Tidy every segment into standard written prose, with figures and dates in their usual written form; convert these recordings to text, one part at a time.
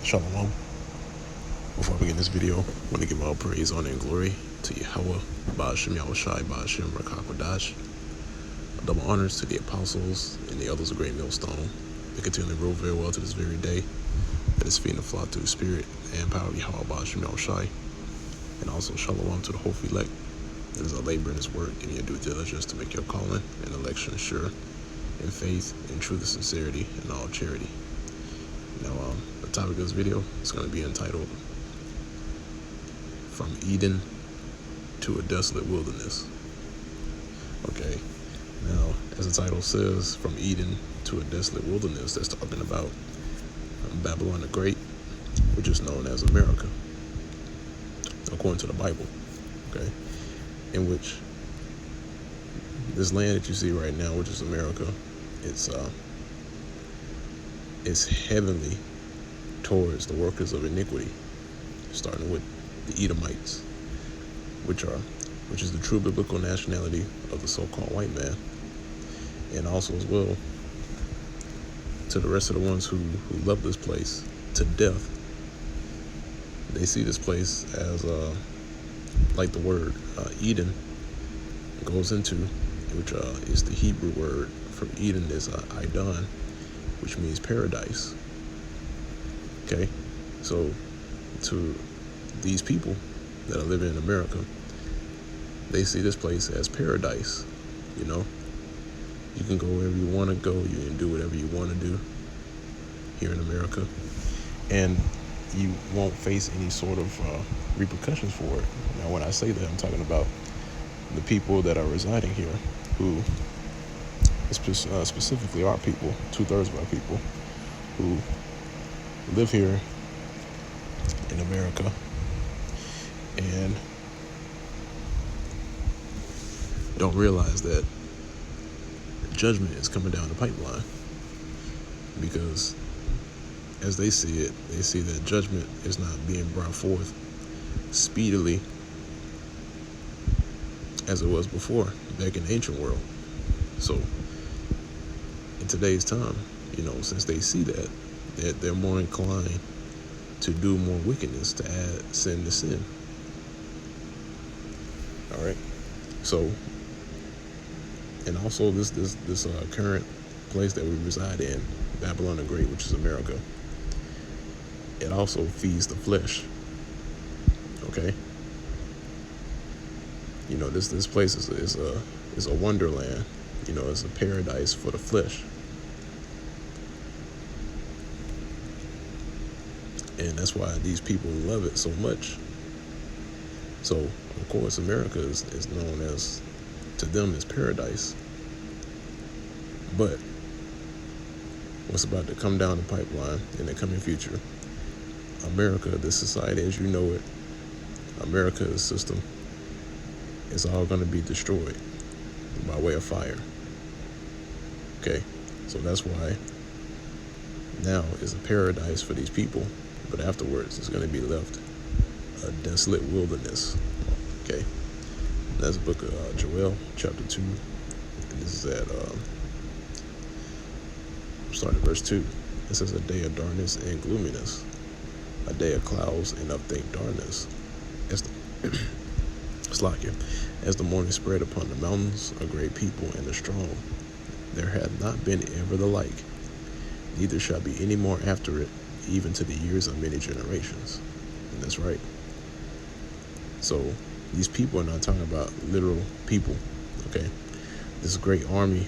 Shalom. Before I begin this video, I want to give all praise, honor, and glory to Yahweh, Ba'ashem Yahushai, Ba'ashem Rakakwadash. Double honors to the apostles and the elders of Great Millstone. They continually rule very well to this very day. That is feeding the flock through the spirit and power of Yahweh, Ba'ashem Yahushai. And also shalom to the whole elect. That is a labor in his work, giving you due diligence to make your calling and election sure in faith, in truth and sincerity, and all charity. Now, the topic of this video is going to be entitled From Eden to a Desolate Wilderness. Okay, now, as the title says, From Eden to a Desolate Wilderness, that's talking about Babylon the Great, which is known as America, according to the Bible, okay, in which this land that you see right now, which is America, it's heavenly towards the workers of iniquity, starting with the Edomites, which is the true biblical nationality of the so-called white man, and also as well to the rest of the ones who love this place to death. They see this place as like the word Eden goes into, which is the Hebrew word for Eden is Idon, which means paradise. Okay, so to these people that are living in America, they see this place as paradise. You know, you can go wherever you want to go, you can do whatever you want to do here in America, and you won't face any sort of repercussions for it. Now, when I say that, I'm talking about the people that are residing here, who specifically our people, 2/3 of our people who live here in America, and don't realize that judgment is coming down the pipeline, because as they see it, they see that judgment is not being brought forth speedily as it was before, back in the ancient world. So in today's time, you know, since they see that, they're more inclined to do more wickedness, to add sin to sin. All right. So, and also this current place that we reside in, Babylon the Great, which is America, it also feeds the flesh. Okay. You know, this place is a wonderland. You know, it's a paradise for the flesh. And that's why these people love it so much. So, of course, America is known as, to them, as paradise. But what's about to come down the pipeline in the coming future, America, the society as you know it, America's system, is all going to be destroyed by way of fire. Okay, so that's why now is a paradise for these people, but afterwards it's going to be left a desolate wilderness. Okay, that's the book of Joel, chapter 2, and this is at starting verse 2. It says, a day of darkness and gloominess, a day of clouds and of thick darkness, as the as the morning spread upon the mountains, a great people and a strong. There hath not been ever the like, neither shall be any more after it, even to the years of many generations. And that's right. So these people are not talking about literal people, okay? This great army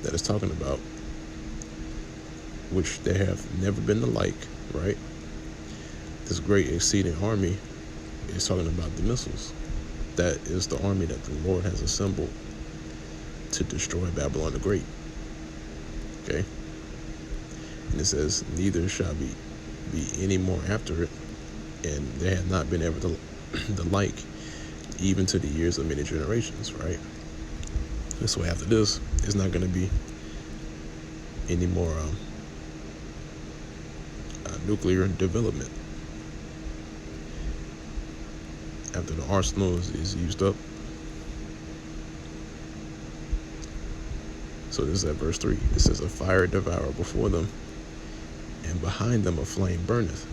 that is talking about, which there have never been the like, right? This great exceeding army is talking about the missiles. That is the army that the Lord has assembled to destroy Babylon the Great. Okay? And it says, neither shall be any more after it, and there had not been ever the like, even to the years of many generations, right? And so after this, it's not going to be any more nuclear development. After the arsenal is used up. So this is at verse 3. It says, a fire devour before them, and behind them a flame burneth.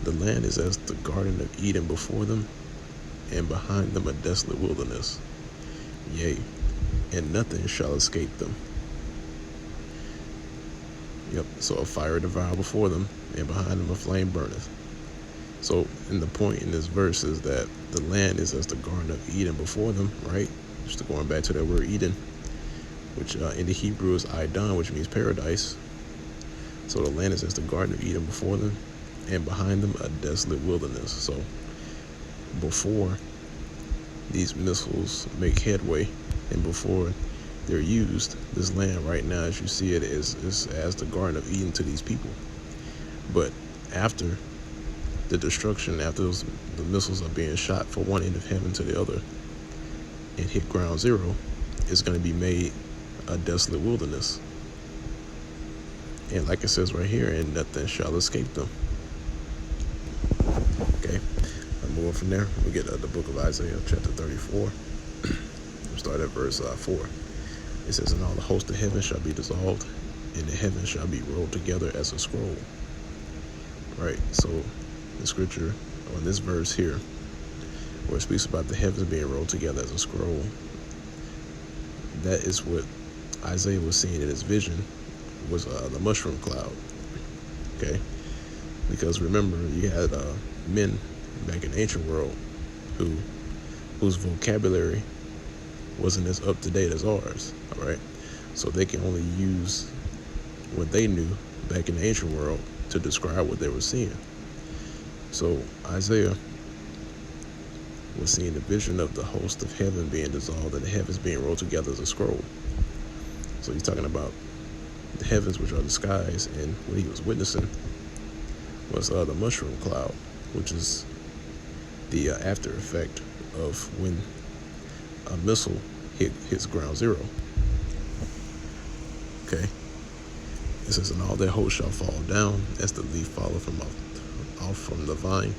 The land is as the Garden of Eden before them, and behind them a desolate wilderness. Yea, and nothing shall escape them. Yep, so a fire devour before them, and behind them a flame burneth. So, and the point in this verse is that the land is as the Garden of Eden before them, right? Just going back to that word Eden, which in the Hebrew is Aidan, which means paradise. So the land is as the Garden of Eden before them, and behind them a desolate wilderness. So before these missiles make headway, and before they're used, this land right now, as you see it, is as the Garden of Eden to these people. But after the destruction, after the missiles are being shot from one end of heaven to the other and hit ground zero, it's going to be made a desolate wilderness. And like it says right here, and nothing shall escape them. Okay, I'm moving from there. We get the book of Isaiah, chapter 34. We'll start at verse 4. It says, and all the host of heaven shall be dissolved, and the heavens shall be rolled together as a scroll. Right, so the scripture, or this verse here, where it speaks about the heavens being rolled together as a scroll, that is what Isaiah was seeing in his vision, was the mushroom cloud. Okay, because remember, you had men back in the ancient world whose vocabulary wasn't as up to date as ours. All right, so they can only use what they knew back in the ancient world to describe what they were seeing. So Isaiah was seeing the vision of the host of heaven being dissolved and the heavens being rolled together as a scroll. So he's talking about the heavens, which are the skies, and what he was witnessing was the mushroom cloud, which is the after effect of when a missile hits ground zero. Okay, it says, and all their hosts shall fall down as the leaf falleth off from the vine,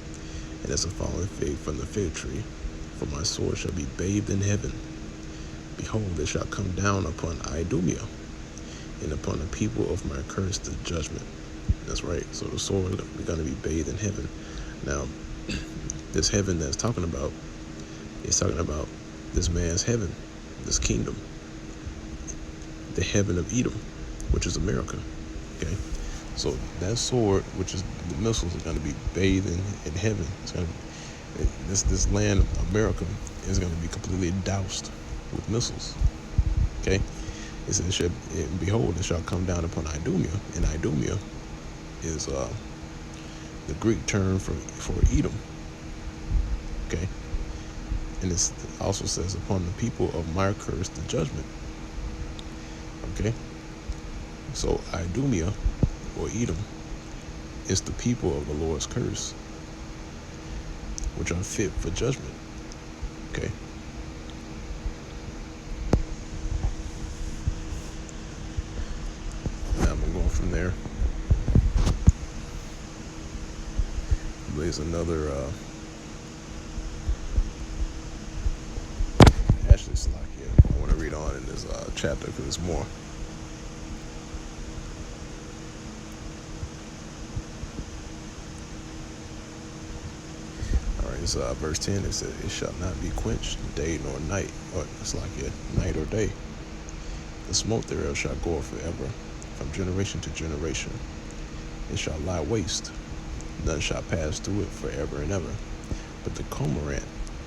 and as a fallen fig from the fig tree. For my sword shall be bathed in heaven. Behold, it shall come down upon Idumea, and upon the people of my curse the judgment. That's right. So the sword is going to be bathed in heaven. Now, this heaven that's talking about is talking about this man's heaven, this kingdom, the heaven of Edom, which is America. Okay, so that sword, which is the missiles, are going to be bathed in heaven. It's going to this land of America is going to be completely doused with missiles. Okay, it says, and behold, it shall come down upon Idumea, and Idumea is the Greek term for Edom. Okay, and it also says, upon the people of my curse the judgment. Okay, so Idumea, or Edom, is the people of the Lord's curse, which are fit for judgment. Okay, now I'm going from there. There's another actually Slakia I want to read on in this chapter, because it's more. It's verse 10. It says, it shall not be quenched day nor night, or it's like night or day. The smoke thereof shall go forever, from generation to generation. It shall lie waste, none shall pass through it forever and ever. But the cormorant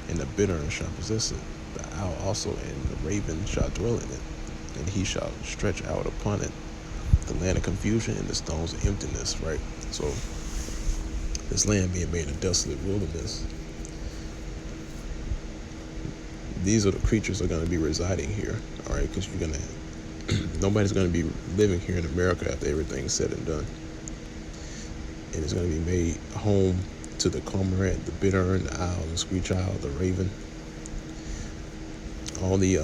and the bittern shall possess it, the owl also and the raven shall dwell in it, and he shall stretch out upon it the land of confusion and the stones of emptiness. Right? So this land being made a desolate wilderness, these are the creatures that are going to be residing here. All right, because nobody's going to be living here in America after everything's said and done. And it's going to be made home to the cormorant, the bittern, the owl, the screech owl, the raven, all the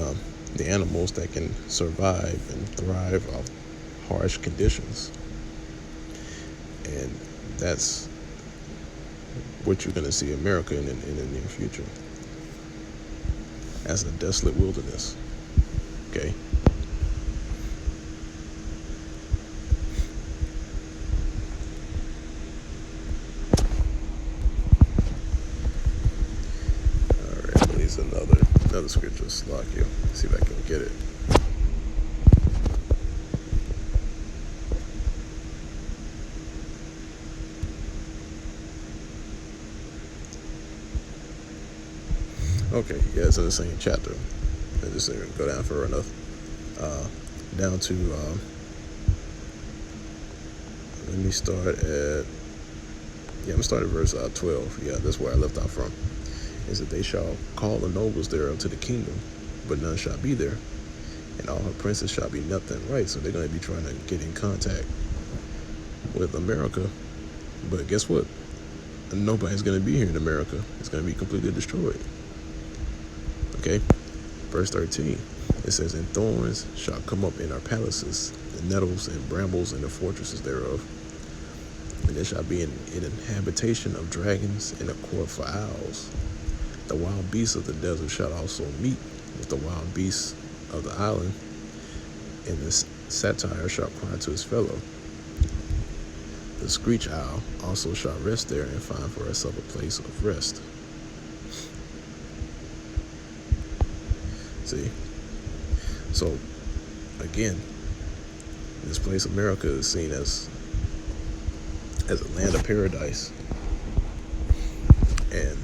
animals that can survive and thrive off harsh conditions. And that's what you're going to see America in the near future, as a desolate wilderness. Okay. another scripture. Slack you. See if I can get it. Okay, yeah, it's in the same chapter. I just go down further enough. Down to let me start at I'm gonna start at verse 12. Yeah, that's where I left out from. Is that they shall call the nobles thereof to the kingdom, but none shall be there, and all her princes shall be nothing right. So they're gonna be trying to get in contact with America, but guess what? Nobody's gonna be here in America. It's gonna be completely destroyed. Okay, verse 13. It says, "And thorns shall come up in our palaces, and nettles and brambles in the fortresses thereof. And there shall be an habitation of dragons and a court for owls. The wild beasts of the desert shall also meet with the wild beasts of the island, and the satyr shall cry to his fellow. The screech owl also shall rest there and find for herself a place of rest." See? So, again, this place, America, is seen as a land of paradise. And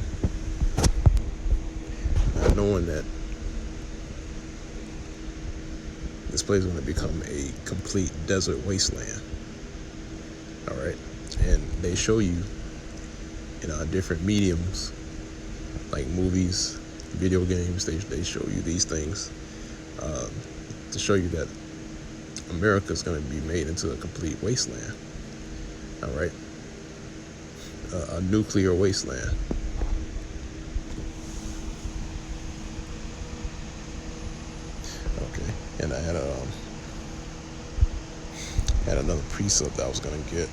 not knowing that this place is going to become a complete desert wasteland. All right? And they show you in different mediums, like movies, video games, they show you these things to show you that America is going to be made into a complete wasteland. All right, a nuclear wasteland. Okay, and I had another precept that I was going to get.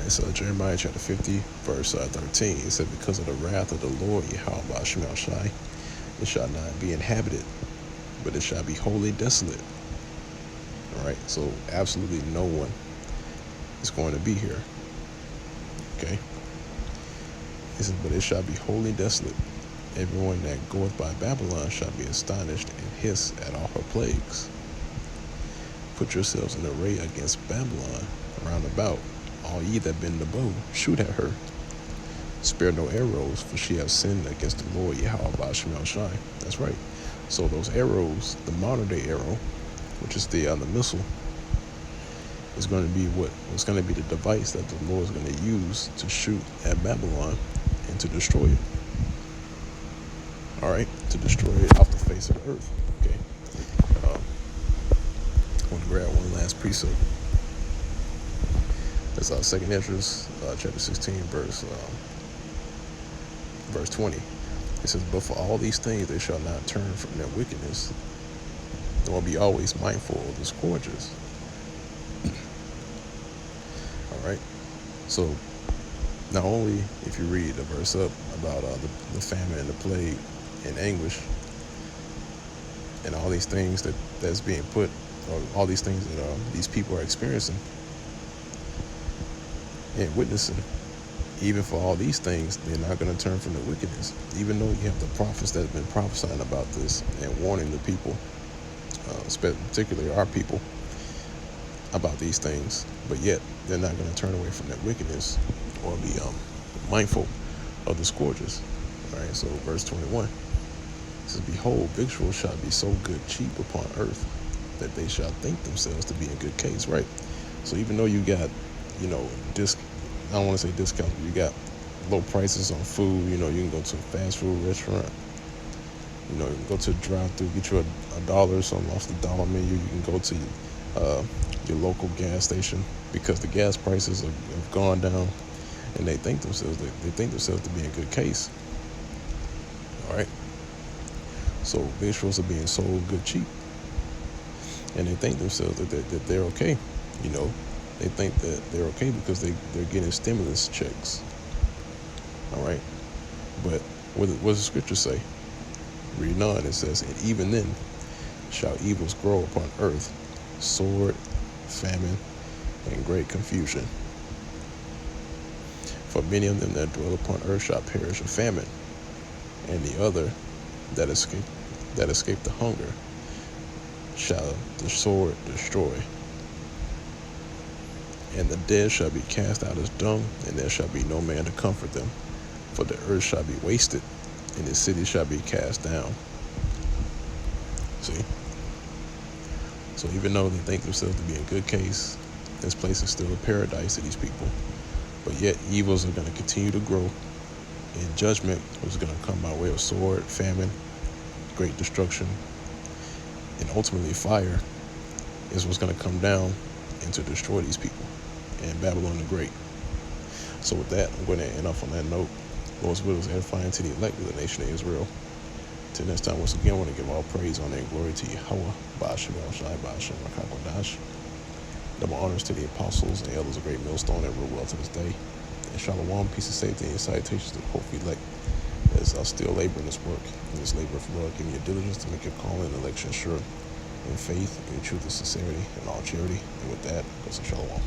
So Jeremiah chapter 50, verse 13, it said, "Because of the wrath of the Lord Yahweh Shemel Shai, it shall not be inhabited, but it shall be wholly desolate." All right, so absolutely no one is going to be here. Okay, it says, "But it shall be wholly desolate. Everyone that goeth by Babylon shall be astonished and hiss at all her plagues. Put yourselves in array against Babylon round about. All ye that bend the bow, shoot at her. Spare no arrows, for she has sinned against the Lord Yahweh Shemel Shai." That's right. So those arrows, the modern day arrow, which is the missile, is going to be what's going to be the device that the Lord is going to use to shoot at Babylon and to destroy it. All right, to destroy it off the face of the earth. Okay. I want to grab one last precept. That's 2nd Esdras, chapter 16, verse 20. It says, "But for all these things they shall not turn from their wickedness, nor be always mindful of the scourges." All right. So not only if you read the verse up about the famine and the plague and anguish and all these things that's being put, or all these things that these people are experiencing and witnessing, even for all these things, they're not going to turn from the wickedness. Even though you have the prophets that have been prophesying about this and warning the people, particularly our people, about these things, but yet they're not going to turn away from that wickedness or be mindful of the scourges. All right, so verse 21, it says, "Behold, victuals shall be so good cheap upon earth, that they shall think themselves to be in good case." Right. So even though you got, I don't want to say discounts, but you got low prices on food. You can go to a fast food restaurant. You can go to the drive-thru, get you a dollar or something off the dollar menu. You can go to uh, your local gas station, because the gas prices have gone down, and they think themselves to be in good case. All right, so vegetables are being sold good cheap, and they think themselves that they're okay. You know, they think that they're okay because they're getting stimulus checks. All right, but what does the scripture say? Reading on, it says, and even then shall evils grow upon earth, sword, famine, and great confusion. For many of them that dwell upon earth shall perish of famine, and the other that escape the hunger shall the sword destroy. And the dead shall be cast out as dung, and there shall be no man to comfort them. For the earth shall be wasted, and the city shall be cast down. See? So even though they think themselves to be in good case, this place is still a paradise to these people. But yet evils are going to continue to grow, and judgment is going to come by way of sword, famine, great destruction, and ultimately fire is what's going to come down and to destroy these people and Babylon the Great. So with that, I'm going to end off on that note. Lord's will is edifying to the elect of the nation of Israel. Till next time, once again, I want to give all praise, honor, and glory to Yahweh, Ba'ashem El-Shai, Ba'ashem Rakakwadash. Double honors to the apostles and elders of Great Millstone that rule well to this day. And shalom, peace and safety, and salutations to the hopefully elect as I still labor in this work, in this labor for Lord. Give me your diligence to make your calling and election sure, in faith, in truth and sincerity, and all charity. And with that, go say shalom.